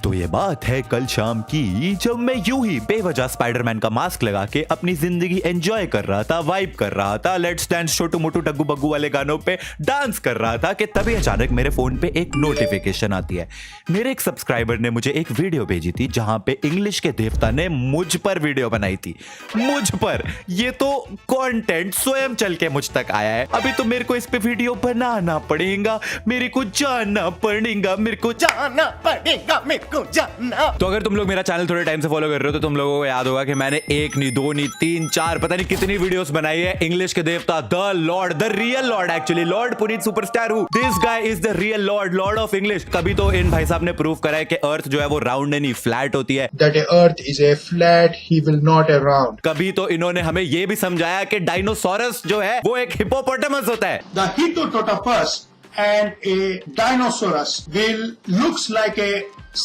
तो ये बात है कल शाम की, जब मैं यूं ही बेवजह स्पाइडरमैन का मास्क लगा के अपनी जिंदगी एंजॉय कर रहा था, वाइब कर रहा था, लेट्स डांस छोटू मोटू टग्गू बग्गू वाले गानों पे डांस कर रहा था कि तभी अचानक मेरे फोन पे एक नोटिफिकेशन आती है। मेरे एक सब्सक्राइबर ने मुझे एक वीडियो भेजी थी जहां पे इंग्लिश के देवता ने मुझ पर वीडियो बनाई थी। मुझ पर, ये तो कंटेंट स्वयं चल के मुझ तक आया है। अभी तो मेरे को इस पे वीडियो बनाना पड़ेगा, मेरे को जाना पड़ेगा, मेरे को जाना पड़ेगा, मेरे को जाना। तो अगर तुम लोग मेरा चैनल थोड़े टाइम से फॉलो कर रहे हो तो तुम लोगों को याद होगा कि मैंने एक नहीं, दो नहीं, तीन, चार, पता नहीं कितनी वीडियोस बनाई है इंग्लिश के देवता, the lord, the real lord, actually lord Puneet superstar हूँ। This guy is the real lord, lord of English. कभी तो इन भाई साहब ने प्रूव करा है कि अर्थ जो है वो राउंड नहीं फ्लैट होती है। That earth is a flat, he will not a round. कभी तो इन्होंने हमें ये भी समझाया कि डायनासोरस जो है वो एक हिप्पोपोटामस होता है। The Hithototapus and a Dinosaurus will looks like a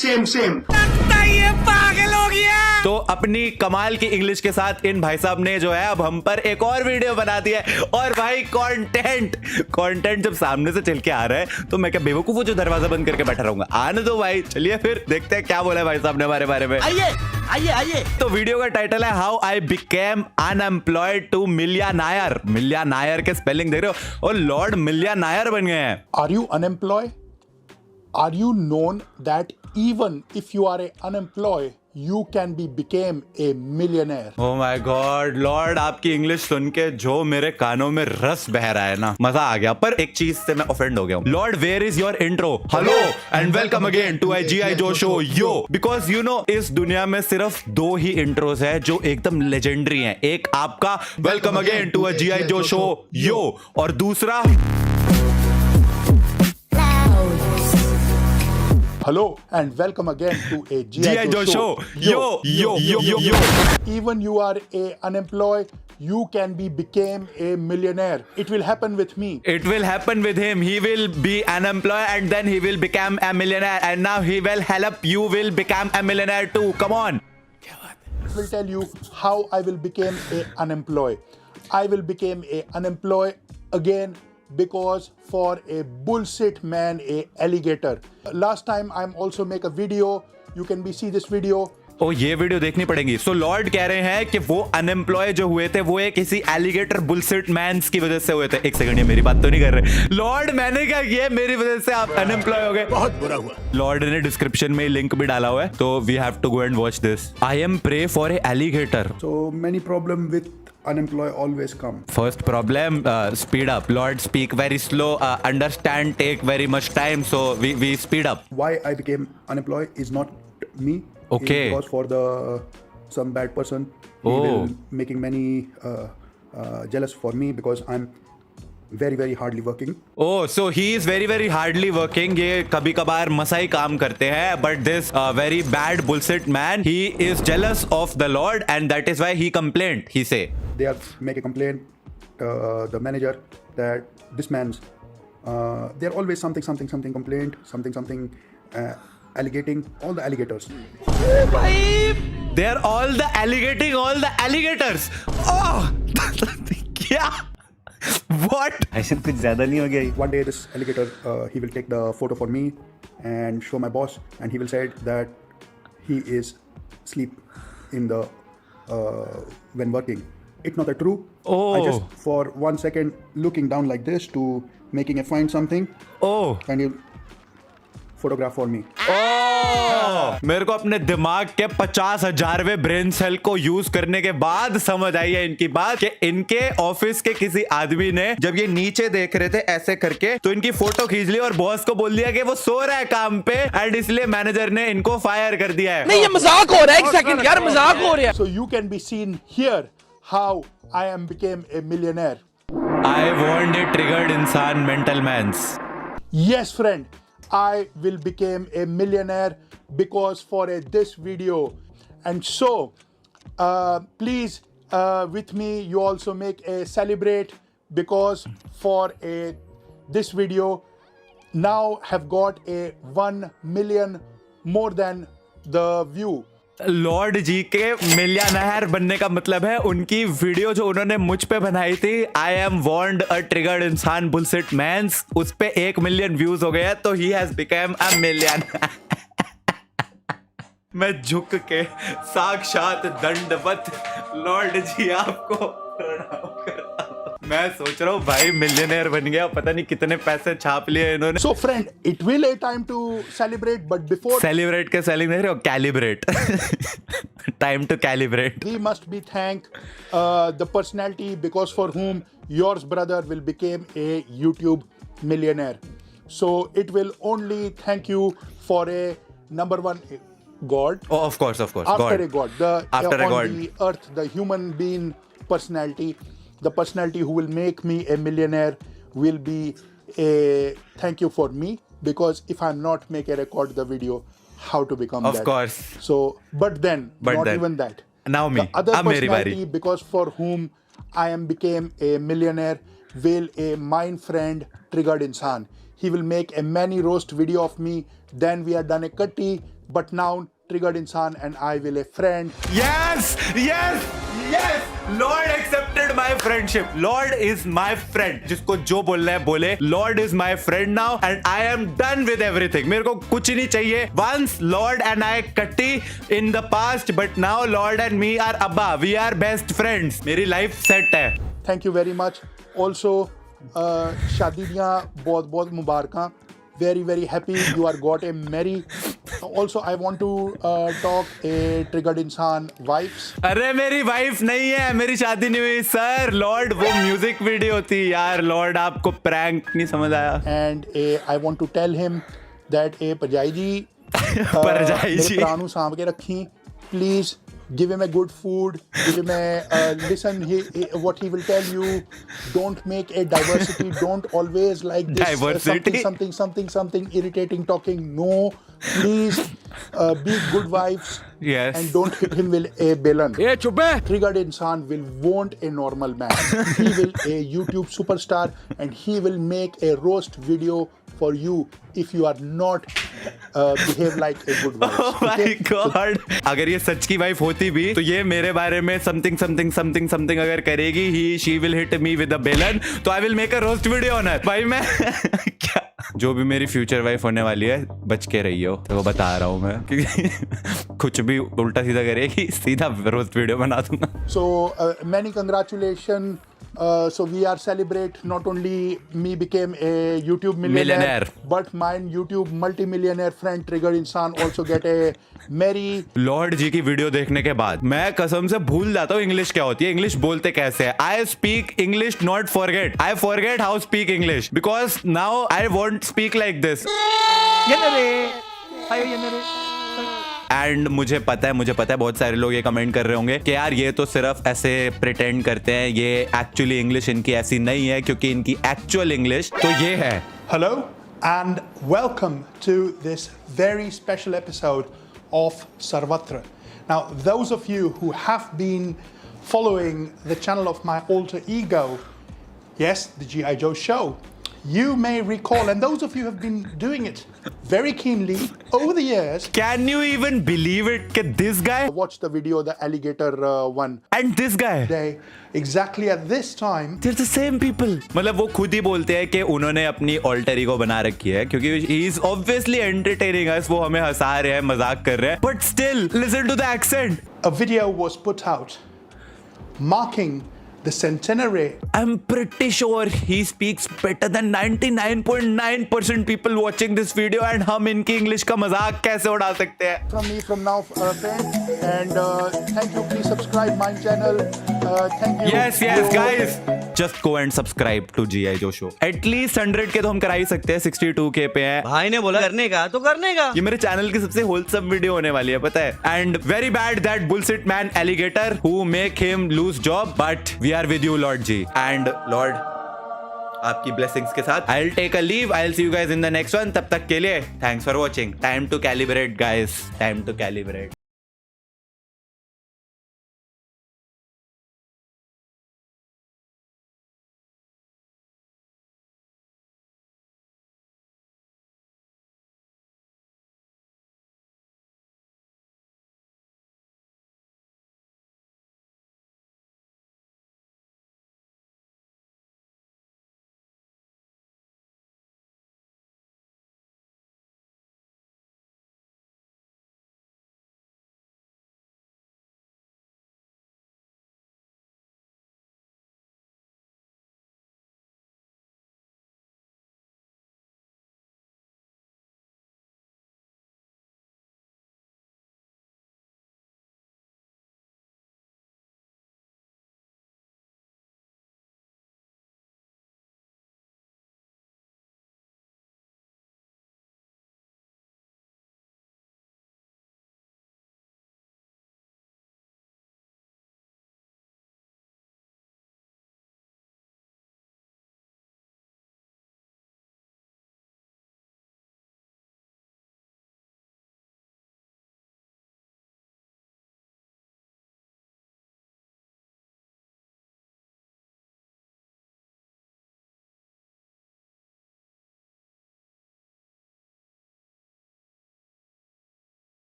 same. तो अपनी कमाल की इंग्लिश के साथ इन भाई साहब ने जो है अब हम पर एक और वीडियो बना दी है। और भाई कंटेंट जब सामने से चल के आ रहा है तो मैं क्या बेवकूफ हूं जो दरवाजा बंद करके बैठा रहूंगा? आने दो भाई, चलिए फिर देखते हैं क्या बोला है भाई साहब ने हमारे बारे में। आइए। तो वीडियो का टाइटल है how I became unemployed to Milia Nair. मिलिया नायर के स्पेलिंग देख रहे हो, और लॉर्ड मिलिया नायर बन गए हैं। Are you unemployed? Are you known that even if you are unemployed, you can became a millionaire? Oh my God, Lord आपकी इंग्लिश सुन के जो मेरे कानों में रस बह रहा है ना, मजा आ गया। पर एक चीज से मैं ऑफेंड हो गया हूँ। Lord, where is your intro? Hello and welcome again to I G I जो show yo. Because you know इस दुनिया में सिर्फ दो ही इंट्रोज है जो एकदम लेजेंडरी हैं। एक आपका welcome again to I G I जो शो यो, और दूसरा Hello and welcome again to a G.I. Joe show. Yo. Even you are a unemployed, you can became a millionaire. It will happen with me. It will happen with him. He will be unemployed and then he will become a millionaire. And now he will help you will become a millionaire too. Come on. I will tell you how I will became a unemployed. I will became a unemployed again because for a bullshit man, a alligator. Last time I'm also make a video. You can see this video. ओ, ये video देखनी पड़ेगी। सो Lord कह रहे हैं कि वो unemployed जो हुए थे वो एक किसी एलिगेटर बुलशिट मैन्स की वजह से हुए थे। एक सेकंड, ये मेरी बात तो नहीं कर रहे लॉर्ड? मैंने क्या किया मेरी वजह से आप अनएम्प्लॉय हो गए? बहुत बुरा हुआ। लॉर्ड ने डिस्क्रिप्शन में लिंक भी डाला हुआ है, तो we have to go and watch this. I am pray for a alligator. So many problem with unemployed always come. First problem, speed up. Lord, speak very slow. Understand, take very much time. So we speed up. Why I became unemployed is not me. Okay. It was for the some bad person. He will making many jealous for me because I'm very hardly working. Oh, so he is very hardly working. ये कभी कभार मसाई काम करते हैं. But this very bad bullshit man, he is jealous of the Lord and that is why he complained. He say. They are make a complaint the manager that this man's they're always something complaint something alligating all the alligators. They are all the alligating all the alligators. Oh, क्या? What? ऐसा कुछ ज्यादा नहीं हो गया? One day this alligator he will take the photo for me and show my boss and he will say that he is sleep in the when working. It's not a true. Oh. I just for 1 second looking down like this to making a find something. Oh. And you photograph for me. मेरे को अपने दिमाग के 50,000वें brain cell को use करने के बाद समझ आई है इनकी बात कि इनके ऑफिस के किसी आदमी ने जब ये नीचे देख रहे थे ऐसे करके तो इनकी फोटो खींच ली और बॉस को बोल दिया कि वो सो रहा है काम पे एंड इसलिए मैनेजर ने इनको फायर कर दिया है। नहीं, ये मजाक हो रहा है। एक सेकंड यार, मजाक हो रहा है। So you can be seen here how I am became a millionaire. I want a triggered इंसान mental mans. Yes, friend. I will become a millionaire because for this video. And so, please, with me, you also make a celebrate because for this video now have got a 1 million more than the view. Lord ji के millionaire बनने का मतलब है उनकी video जो उन्होंने मुझ पे बनाई थी, I am want a triggered इंसान बुलशिट मैन्स, उस पे 1 मिलियन व्यूज हो गया तो he has become a million. मैं झुक के साक्षात दंडवत लॉर्ड जी आपको प्रणाम करता हूं। मैं सोच रहा हूँ भाई मिलियनेयर बन गया, पता नहीं कितने पैसे छाप लिए इन्होंने। So friend, it will a time to celebrate, but before celebrate के सेलिंग नहीं रहे हो, calibrate. Time to calibrate. we must be thank the personality because for whom yours brother will become a YouTube millionaire. So it will only thank you for a number one God. Oh, of course, After a God, After a on God. the earth, the human being personality, the personality who will make me a millionaire will be a thank you for me, because if I'm not make a record the video, how to become Of that? course. So, but then, But not then. even that. Now me. The other अब मेरी बारी। personality, because for whom I am became a millionaire, will a mind friend triggered insan. He will make a many roast video of me. Then we are done a cutty, but now triggered insan and I will a friend. Yes, yes, yes. Lord accepted my friendship. Lord is my friend. जिसको जो बोलना है बोले. Lord is my friend now, and I am done with everything. मेरे को कुछ नहीं चाहिए. Once Lord and I कटी in the past, but now Lord and me are above. We are best friends. मेरी life set है. Thank you very much. Also, शादी दियां बहुत बहुत मुबारकां. Very very happy you are got a marry. Also, I want to talk a triggered insan wives. अरे मेरी wife नहीं है, मेरी शादी नहीं हुई सर. लॉर्ड वो म्यूजिक वीडियो थी यार. लॉर्ड आपको प्रैंक नहीं समझ आया. And I want to tell him that भरजाई जी भरजाई मेरे जी. भरा ਨੂੰ ਸਾਂਭ ਕੇ ਰੱਖੀ. Please give him a good food. Give him a listen. What he will tell you. Don't make a diversity. Don't always like this. Diversity? Something irritating talking. No, please be good wives. Yes. And don't hit him with a balan. ये चुप है। Triggered insan will want a normal man. He will a YouTube superstar, and he will make a roast video for you if you are not behave like a good wife. Oh my God. अगर ये सच की wife होती भी तो ये मेरे बारे में something अगर करेगी, she will hit me with a बेलन, तो I will make a roast video on her. भाई मैं क्या, जो भी मेरी फ्यूचर वाइफ होने वाली है बच के रही हो, तो वो बता रहा हूँ मैं, क्योंकि कुछ भी उल्टा सीधा करेगी सीधा रोस्ट वीडियो बना दूंगा. So many congratulations. So we are celebrate not only me became a YouTube millionaire, but my YouTube multi-millionaire friend Triggered Insan also get a marry. Lord ji की वीडियो देखने के बाद मैं कसम से भूल जाता हूँ इंग्लिश क्या होती है, इंग्लिश बोलते कैसे है. I speak English not forget. I forget how speak English because now I want speak like this. And मुझे पता है बहुत सारे लोग ये कमेंट कर रहे होंगे कि यार ये तो सिर्फ ऐसे प्रिटेंड करते हैं, ये एक्चुअली इंग्लिश इनकी ऐसी नहीं है, क्योंकि इनकी एक्चुअल इंग्लिश तो ये है. Hello and welcome to this very special episode of Sarvatra. Now, those of you who have been following the channel of my alter ego, yes, the G.I. Joe show, you may recall, and those of you have been doing it very keenly over the years. Can you even believe it that this guy Watch the video, the alligator one. and this guy, They exactly at this time. they're the same people. मतलब वो खुद ही बोलते हैं कि उन्होंने अपनी alter ego बना रखी है, क्योंकि he is obviously entertaining us. वो हमें हंसा रहे हैं, मजाक कर रहे हैं, but still listen to the accent. A video was put out marking the centenary. I'm pretty sure he speaks better than 99.9% people watching this video, and हम इनकी इंग्लिश का मजाक कैसे उड़ा सकते हैं. From me from now, friend, and thank you. Please subscribe my channel. Thank you. Yes, guys. Just go and subscribe to G.I. Joe Show. At least 100 के तो हम करा ही सकते हैं. 62K पे है. भाई ने बोला करने का तो करने का. ये मेरे चैनल की सबसे होलसम वीडियो होने वाली है, पता है. And very bad that bullshit man alligator who make him lose job, but we are with you Lord ji. And Lord आपकी ब्लेसिंग्स के साथ I will take a leave. I will see you guys in the next one. तब तक के लिए thanks for watching. Time to calibrate guys, time to calibrate.